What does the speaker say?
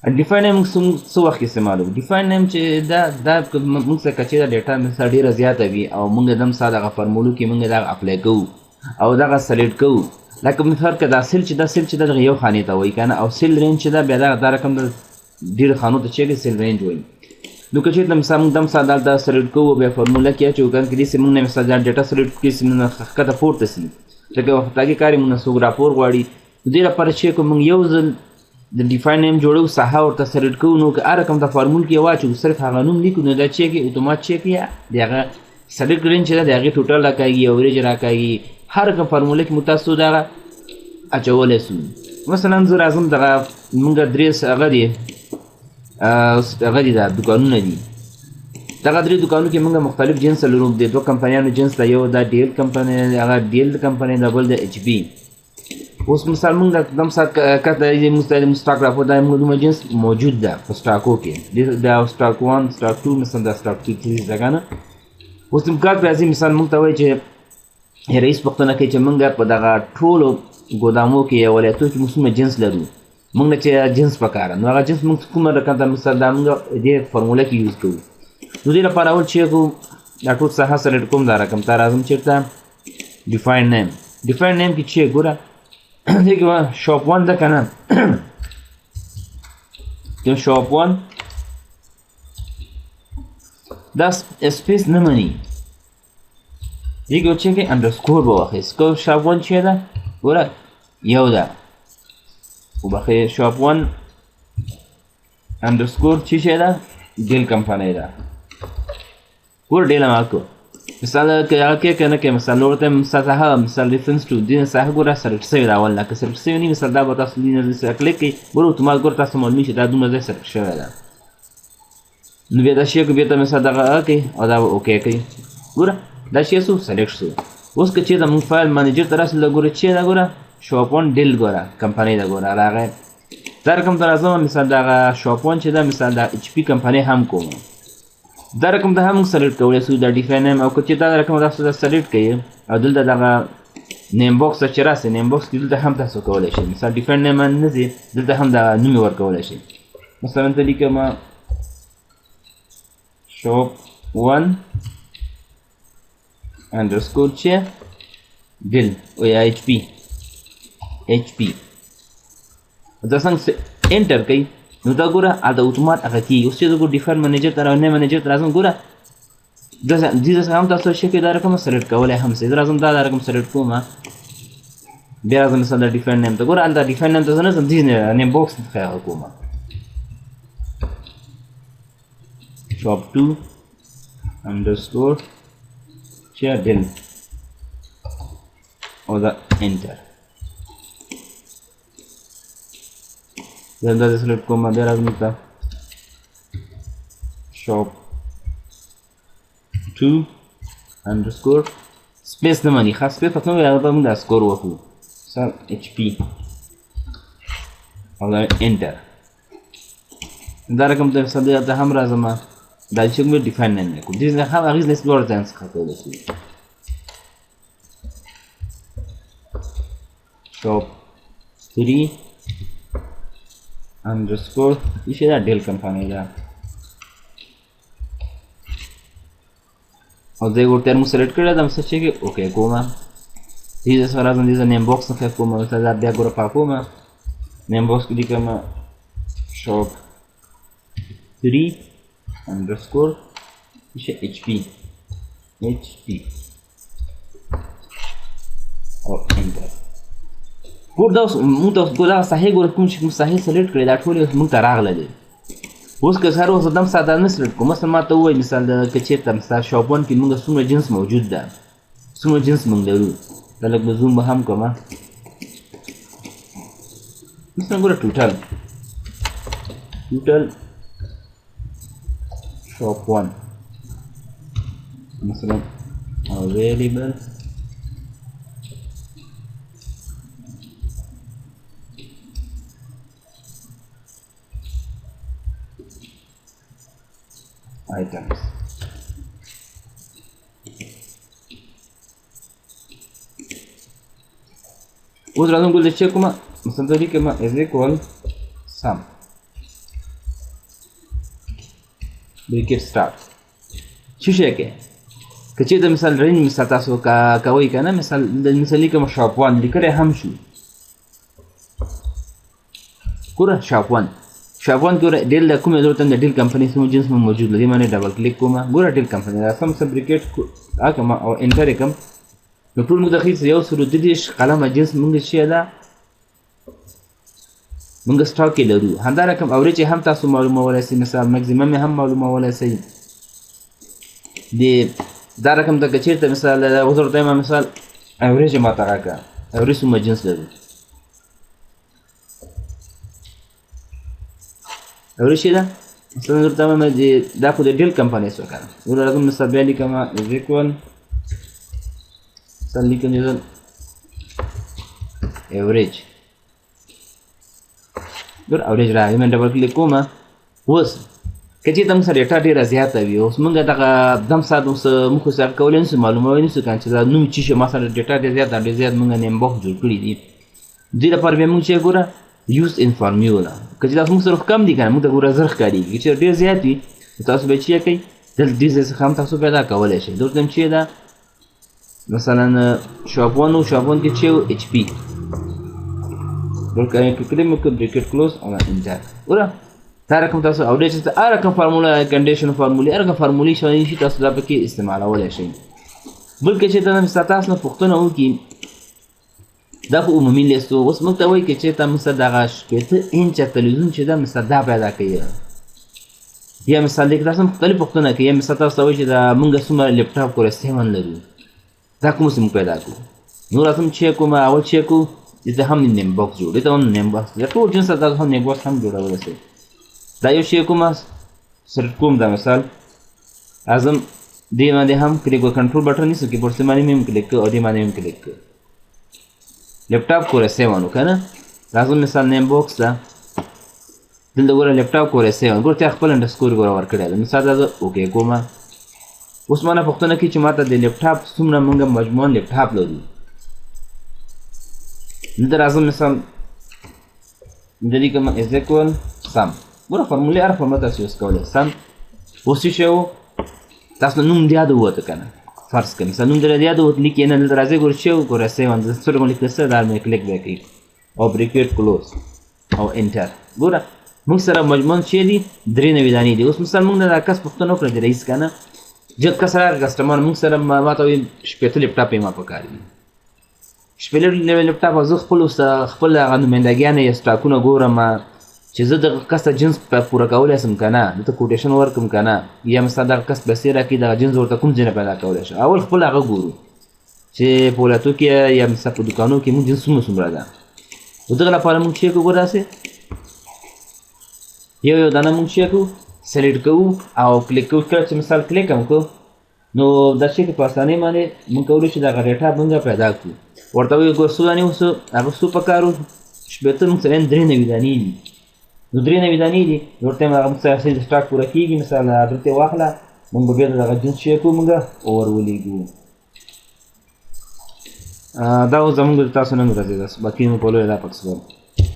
ډیفاین نیم څه وخت استعمالو ډیفاین نیم چې دا موږ څه کچې دا ډیټا مثلا ډیره زیاته وي او موږ دم ساده غ فارمولو کې موږ دا اپلای کوو او دغه سلیکټ کوو لکه مثال که دا سیل چې دا یو خانې ته وایي کنه او سیل رینج چې دا بیا دا رقم د ډیرو خانو ته چې سیل رینج وایي نو که چېرته مثلا موږ دم ساده دا سلیکټ کوو بیا فارموله کې اچوو کنه کې داسې موږ نه مثلا ډیټا سلیکټ کړي چې موږ ښکته پورته سي لکه وختاګي کار موږ څوک راپور غواړي دې لپاره چې کوم موږ یو ځل د ډیفاین نیم جوړو ساحه ورته سلیکټ کوو نو که هر رقم د فارمول کې واچو صرف هغه نوم لیکو نو دا چیک اتومات چیک یا د هغه سلیکټ رینج چې د هغې ټوټل راکاږي اوریج راکاږي هر رقم فارموله کې مو تاسو دغه اچولی سو مثلا زه راځم دغه مونږ درې هغه دي دا دوکانونه دي دغه درې دوکانو کې مونږ مختلف جنس لرو د دوه کمپنیانو جنس دا یو دا ډیل کمپنی هغه ډیل کمپنی دا بل د ایچ پي اوس مثال مونږ دم سات کته مستقیم سټاک راپور دا موږ جنس موجود ده په سټاکو کې دا سټاک 1 سټاک 2 مثلا دا سټاک 2 دا کنه اوس موږ راځي مثال مونږ ته وایي چې رئیس پوښتنه کوي چې مونږ په دغه ټولو ګودامو کې یا ولایتو کې موږ څومره جنس لرو مونږ چې جنس پکاره نو هغه جنس مونږ کومه رقم ته مثال دا مونږ دې فارموله کې یوز کوو نو دې لپاره اول چې کوو دا ټول ساحه سلیکټ کوم دا رقم ته راځم چېرته ډیفاین نیم کې چې ګوره دې کې شاپ 1 ده که نه त्यो شاپ 1 دا سپیس نه مني دې کې چې کې انډرسکور به واخیست که شاپ 1 چې ده ګوره یو ده وبخې شاپ 1 انډرسکور چې شی ده ډیل کمپنۍ ده ګوره ډیله ما کو مثال که هغه کې که نه کې مثال ورته ساحه مثال ریفرنس ټو دې ساحه ګوره سلیکټ شوې ده اول نه که سلیکټ شوې نه وي مثال دا به تاسو دې کلیک کوئ ګوره اتومات ګوره تاسو معلومي چې دا دومره ځای سلیکټ شوې ده نو بیا دا شی بېرته مثال دغه کوئ او دا به اوکې کوئ ګوره دا شی سو سلیکټ شو اوس که چېرته موږ فایل منیجر ته راسو ګوره چې ده ګوره شاپ 1 ډیل ګوره کمپنۍ ده ګوره راغی دا رقم ته راځم مثال دغه شاپ 1 چې ده مثال دا ایچ پي کمپنۍ هم کوم دا رقم ته هم موږ سلیکټ کولی سو دا ډیفاین نیم او که چې دا رقم تاسو دا سلیکټ کوئ او دلته دغه نیم باکس ته چې راسئ نیم باکس کې دلته هم تاسو کولی شئ مثال ډیفاین نیم نه ځي دلته هم دغه نوم یې ورکولی شئ مثلا ته لیکم شاپ 1 انډرسکور چې ډیل او یا ایچ پي دا څنګه انټر کوئ نو دا ګوره دا اتومات هغه کېږي اوس چې زه ګوره ډیفاین منیجر ته راغلم منیجر ته راځم ګوره دې څخه هم تاسو شی کې دا رقم سلیکټ کولی هم سئ زه راځم دا رقم سلیکټ کوم بیا راځم مثلا دا ډیفاین نیم ته ګوره هلته ډیفاین نیم ته زه نه ځم دې نیم باکس څخه هغه کوم شاپ 2 انډرسکور چې ډیل او دا انټر زنده سلیکټ کوم بیا راځم ته شاپ 2 انډرسکور سپیس نه مني خاص سپیس پښتو هغه به موږ دا سکور وکړو مثال ایچ پي او دا انټر دا رقم ته مثال ته هم راځم دا چې موږ ډیفاین نه کوو دې څخه هم اغېز نس دوړ ځان څخه کولی شو شاپ 3 انډرسکور چې دا ډیل کمپنۍ ده او دې ورته مو سلیکټ کړل دا څه چې اوکې کوم دې سره راځم دې نیم باکس څخه کوم مثلا دا بیا ګوره پاکوم نیم باکس کې لیکم شاپ 3 انډرسکور چې ایچ پي او انټر ګور دا موږ تاسو ګوره صحیح ګوره کوم چې موږ صحیح سلیکټ کړی دا ټول موږ ته راغله دي اوس که هر وخت دم ساده نه سلیکټ کوم مثلا ما ته ووایي مثال که چېرته مثال شاپ 1 کې موږ څومره جنس موجود ده څومره جنس موږ لرو دا لږ به زوم به هم کوم مثلا ګوره ټوټل شاپ 1 مثلا available items اوس راځم ګل چیک کوم مثلا دې کې ما از اکوال سم بریکټ سٹارټ څه شي کې که چېرته مثال رینج مثال تاسو کوئ که نه مثال لیکم شاپ 1 لیکلی هم شو ګوره شاپ 1 کې ګوره ډیل د کومې ضرورت د ډیل کمپنۍ سمو جنس مو موجود دی باندې ډبل کلیک کوم ګوره ډیل کمپنۍ دا سم بریکټ اکم او انټر کوم نو ټول موږ د خیس یو سر د دې قلم جنس موږ شي دا موږ سټاک کې لرو همدا رقم اوریج هم تاسو معلومولای شئ مثال میکسیمم هم معلومولای شئ د دا رقم د چیرته مثال وزر دایمه مثال اوریج ما ته راکړه اوریج سم جنس لرو اوریج دا مثلا درته ما دا خو د ډیل کمپنۍ سره کار ور رقم مثال بیا لیکم از ایکوال مثال لیکم یو اوریج ګور اوریج راځي من ډبل کلیک کوم اوس که چې تم سره ډیټا ډیره زیاته وي اوس موږ دغه دم سات اوس موږ سره کولای نشو معلوموي نشو کان چې دا نوم چې ما سره ډیټا ډیره زیاته موږ نیم باکس جوړ کړی دي دې لپاره به موږ چې ګوره یوز ان فارمولا که چې تاسو موږ سره کم دي کنه موږ د ګوره زر ښکاریږي چې ډیر زیات وي تاسو به چې کوي دل دې څخه هم تاسو پیدا کولای شئ درته چې دا مثلا شاپ 1 او شاپ 1 کې چې ایچ پی ورکه کلمه کې بریکټ کلوز او انټر ورا دا رقم تاسو او دې چې هر رقم فارمولا کنډیشن فارمولې هر رقم فارمولې شي تاسو دا پکې استعمالولای شئ بلکې چې دا مثلا تاسو نه پوښتنه وکړي دا خو عمومي لیست اوس موږ ته وایي چې تاسو مثلا دغه شپېته انچ تلویزیون چې دا مثلا دا پیدا کوي یا مثال لیک تاسو مختلف پوښتنه کوي مثلا تاسو وایي چې دا موږ څومره لیپټاپ کور استعمال لرو دا کوم څه پیدا کوو نور تاسو چې کوم اول چې کوو دته هم نیم باکس جوړ دته هم نیم باکس دا ټول جنس تاسو هم نیم باکس هم جوړولای شئ دا یو شی کوم سر کوم دا مثال اعظم دې باندې هم کلیک کنټرول بټن نشو کې پورته باندې هم کلیک او دې باندې هم کلیک لیپټاپ کور 7 کنه لازم مثال نیم باکس دا دلته ګوره لیپټاپ کور 7 ګوره خپل انډرسکور ګوره ورکړی مثال دا اوکې کوم اوس مانه پوښتنه کې چې ماته د لیپټاپ څومره موږ مجموعاً لیپټاپ لرو دلته راځم مثال د دې کوم از ایکوال سم ګوره فارمولې هر فارموله تاسو یوز کولی سم اوس څه شی و تاسو نوم د یاد ووته که نه فرض کړئ مثلا نوم د یاد ووت لیکې نه دلته راځئ ګوره چې ګوره سیون زه څه ډول لیکلی څه دا مې کلیک بیا کوي او بریکټ کلوز او انټر ګوره موږ سره مجموعاً چې دي 93 دانې دي اوس مثلا موږ نه دا کس پوښتنه وکړه د رئیس که نه جد کس راغی کسټمر موږ سره ما ته وایي شپېته لیپټاپ یې ما پکار دي شپېته لیپټاپ زه خپل هغه نمایندګیان یا سټاکونه ګورم چې زه دغه کس ته جنس پوره کولی شم که نه دته کوټیشن ورکړم که نه یا مثلا دغه کس پیسې راکړي دغه جنس ورته کوم ځای نه پیدا کولی شم اول خپل هغه ګورو چې په ولایتو کې یا مثلا په دوکانو کې موږ جنس څومره ده نو دغه لپاره موږ چې کوو داسې یو دانه موږ چې کوو سلیکټ کوو او کلیک کوو کله چې مثال کلیک هم کوو نو دا چې په اسانۍ باندې موږ کولی شو دغه ډیټا موږ پیدا کړو ورته وایي ګوره څو دانې اوس هغه څو پکار وو شپېته موږ سره 93 دانې دي نو 93 دانې دي نور ټایم هغه موږ سره سټاک پوره کېږي مثال آډر ترې واخله موږ به بیا دغه جنس چې کوو موږ اور ولیږو دا اوس زموږ د تاسو نن ورځې ده باقي مو په لویه دا پکس